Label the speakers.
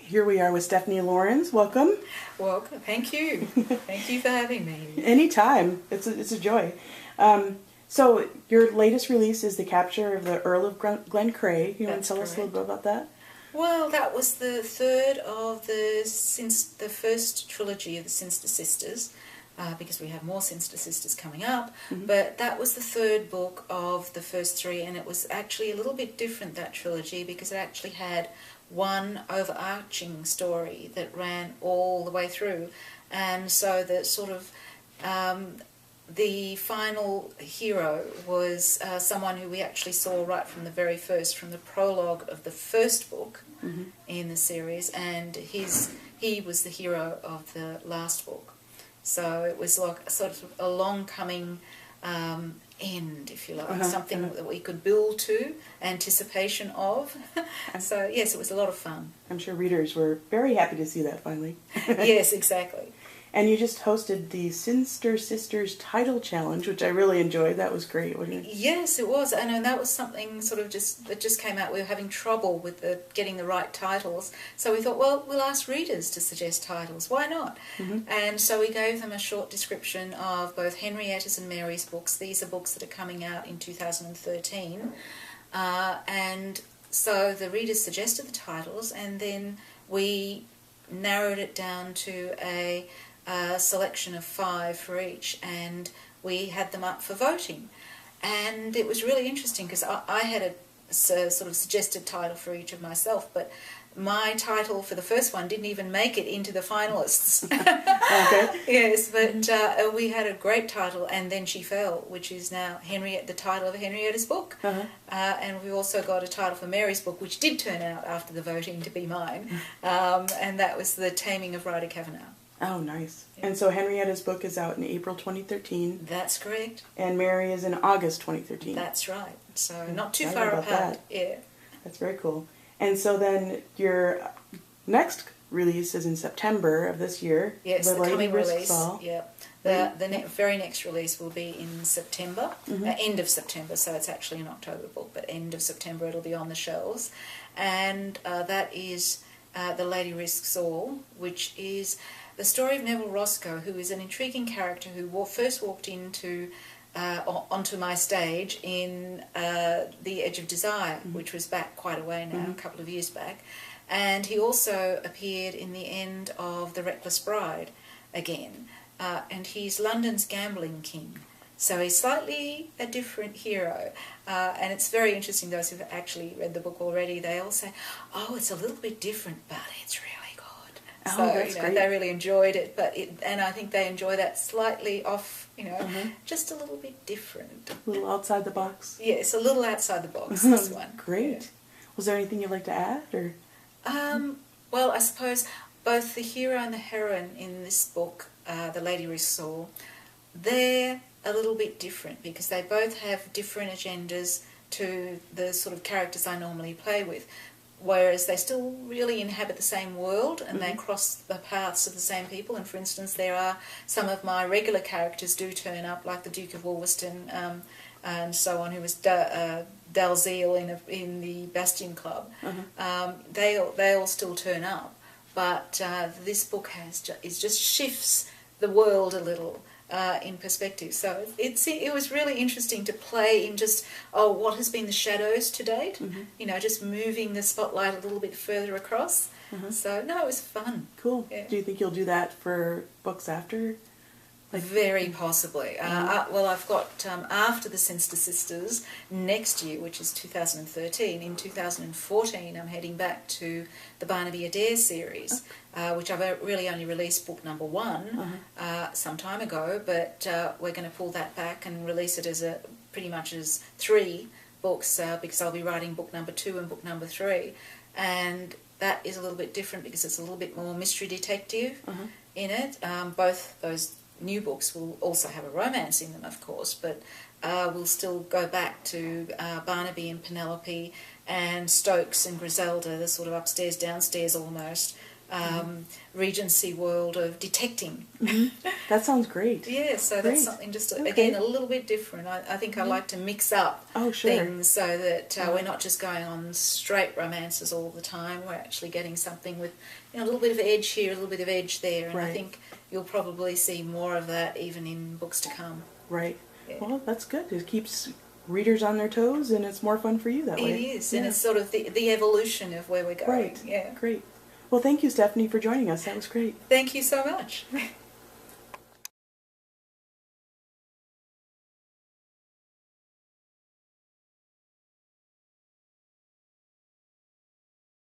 Speaker 1: Here we are with Stephanie Lawrence. Welcome.
Speaker 2: Welcome. Thank you. Thank you for having me.
Speaker 1: Anytime. It's a joy. So your latest release is The Capture of the Earl of Glencraig. You want to tell us a little bit about that?
Speaker 2: Well, that was the third of the first trilogy of the Sinster Sisters, because we have more Sinster Sisters coming up. Mm-hmm. But that was the third book of the first three, and it was actually a little bit different, that trilogy, because it actually had one overarching story that ran all the way through. And so the sort of the final hero was someone who we actually saw right from the very first, from the prologue of the first book mm-hmm. in the series, and he was the hero of the last book. So it was like a sort of a long coming end, if you like, something that we could build to, anticipation of. So yes, it was a lot of fun.
Speaker 1: I'm sure readers were very happy to see that finally.
Speaker 2: Yes, exactly.
Speaker 1: And you just hosted the Sinster Sisters Title Challenge, which I really enjoyed. That was great, wasn't it?
Speaker 2: Yes, it was. And that was something sort of that just came out. We were having trouble with getting the right titles. So we thought, well, we'll ask readers to suggest titles. Why not? Mm-hmm. And so we gave them a short description of both Henrietta's and Mary's books. These are books that are coming out in 2013. And so the readers suggested the titles, and then we narrowed it down to a selection of 5 for each, and we had them up for voting. And it was really interesting because I had a sort of suggested title for each of myself, but my title for the first one didn't even make it into the finalists. Okay. Yes, but we had a great title, And Then She Fell, which is now the title of Henrietta's book. Uh-huh. And we also got a title for Mary's book, which did turn out after the voting to be mine, and that was The Taming of Ryder Kavanagh.
Speaker 1: Oh, nice. Yeah. And so Henrietta's book is out in April 2013.
Speaker 2: That's correct.
Speaker 1: And Mary is in August 2013.
Speaker 2: That's right. So not too far apart. Yeah.
Speaker 1: That's very cool. And so then your next release is in September of this year.
Speaker 2: Yes, the coming release. Yeah. The very next release will be in September, mm-hmm. End of September, so it's actually an October book, but end of September it'll be on the shelves. And that is The Lady Risks All, which is the story of Neville Roscoe, who is an intriguing character who first walked onto my stage in The Edge of Desire, mm-hmm. which was back quite a way now, mm-hmm. a couple of years back. And he also appeared in the end of The Reckless Bride again. And he's London's gambling king. So he's slightly a different hero. And it's very interesting, those who've actually read the book already, they all say, oh, it's a little bit different, but it's really good.
Speaker 1: Oh,
Speaker 2: so,
Speaker 1: that's great.
Speaker 2: They really enjoyed it, and I think they enjoy that slightly off,
Speaker 1: mm-hmm.
Speaker 2: just a little bit different.
Speaker 1: A little outside the box.
Speaker 2: Yes, a little outside the box, this one.
Speaker 1: Great.
Speaker 2: Yeah.
Speaker 1: Was there anything you'd like to add? Or?
Speaker 2: Well, I suppose both the hero and the heroine in this book, The Lady Risks All, they're a little bit different because they both have different agendas to the sort of characters I normally play with. Whereas they still really inhabit the same world and mm-hmm. they cross the paths of the same people. And for instance, there are some of my regular characters do turn up, like the Duke of Wolverston and so on, who was Dalziel in the Bastion Club. Mm-hmm. They all still turn up, but this book just shifts the world a little. In perspective. So it was really interesting to play in just, what has been the shadows to date, mm-hmm. Just moving the spotlight a little bit further across. Mm-hmm. So, no, it was fun.
Speaker 1: Cool.
Speaker 2: Yeah.
Speaker 1: Do you think you'll do that for books after?
Speaker 2: Very possibly. Well, I've got, after the Sinster Sisters, next year, which is 2013, in 2014, I'm heading back to the Barnaby Adair series, which I've really only released book number 1 some time ago, but we're going to pull that back and release it as pretty much as 3 books, because I'll be writing book number 2 and book number 3, and that is a little bit different because it's a little bit more mystery detective in it. Both those new books will also have a romance in them, of course, but we'll still go back to Barnaby and Penelope and Stokes and Griselda, the sort of upstairs, downstairs almost, Regency world of detecting.
Speaker 1: That sounds great.
Speaker 2: Yeah, so
Speaker 1: Great.
Speaker 2: that's something just,
Speaker 1: Okay.
Speaker 2: again, a little bit different. I think I like to mix up
Speaker 1: Oh, sure.
Speaker 2: things so that we're not just going on straight romances all the time. We're actually getting something with a little bit of edge here, a little bit of edge there, and I
Speaker 1: Right.
Speaker 2: think you'll probably see more of that even in books to come.
Speaker 1: Right.
Speaker 2: Yeah.
Speaker 1: Well, that's good. It keeps readers on their toes, and it's more fun for you that way.
Speaker 2: It is,
Speaker 1: Yeah.
Speaker 2: and it's sort of the evolution of where we're going.
Speaker 1: Right.
Speaker 2: Yeah.
Speaker 1: Great. Well, thank you, Stephanie, for joining us. That was great.
Speaker 2: Thank you so much.